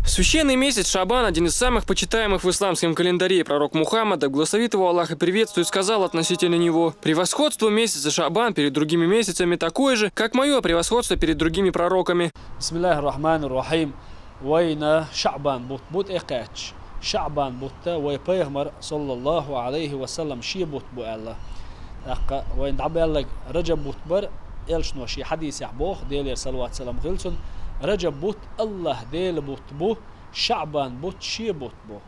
Священный месяц Шаабан – один из самых почитаемых в исламском календаре. Пророк Мухаммад, да благословит его Аллах и приветствует, сказал относительно него: «Превосходство месяца Шаабан перед другими месяцами такое же, как мое превосходство перед другими пророками». Бисмиллахир-рахманир-рахим. Война Шаабан бут экач. Шаабан бутта вой пайгамбар саллаллаху алейхи вассалам ши бут бу Аллах. Акка войн дабеллак Раджаб бут бар элшно ши хадис яхбох дел салават салам гилсон. Раджаб бут Аллах дел бут бу, Шаабан бут ши бут бу,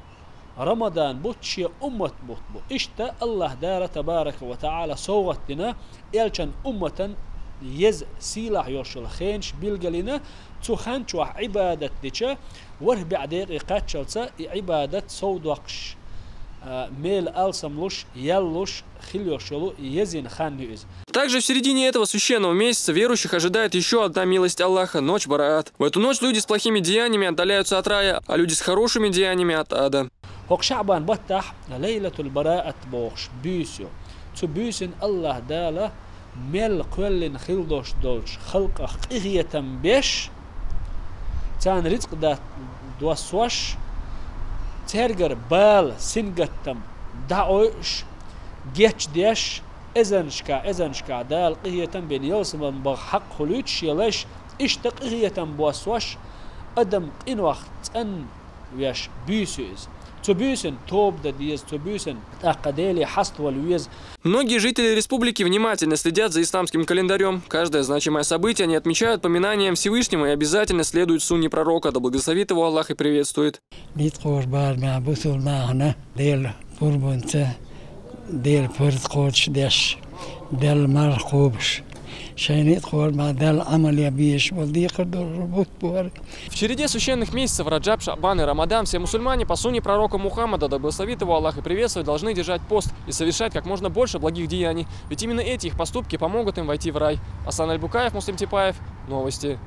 Рамадан бут ши уммат бут бу. Ишта Аллах дара табарака ва та'ала соғаттина элчан умматан يز سيلح يوشل خينش بيلقلنا تخان شوح عبادة ديشا وره بعديق قاتشلسا عبادة صودقش ميل ألسملوش يلوش خليوشلو يزين خان نيوز. Также в середине этого священного месяца верующих ожидает еще одна милость Аллаха – ночь Бараат. В эту ночь люди с плохими деяниями отдаляются от рая, а люди с хорошими деяниями от ада. هوك شعبان بطح ليلة البراءة بوخش بيسيو تو بيسن الله دالا مل كل خلدوش دولش خلق قية بيش تان رزق دا دوسوش ترجر بال سنجتم داوش جيتش ديش إذنشكا دال قية بين يوسم بحق خلوش يلش اشتق قية بوسوش أدم إن وقت أن ويش بيسوز Многие жители республики внимательно следят за исламским календарем. Каждое значимое событие они отмечают поминанием Всевышнего и обязательно следуют сунне пророка, да благословит его Аллах и приветствует. В череде священных месяцев Раджаб, Шаабан и Рамадан все мусульмане по сунне пророка Мухаммада, да благословит его Аллах и приветствует, должны держать пост и совершать как можно больше благих деяний. Ведь именно эти их поступки помогут им войти в рай. Асан Аль-Букаев, Муслим Типаев. Новости.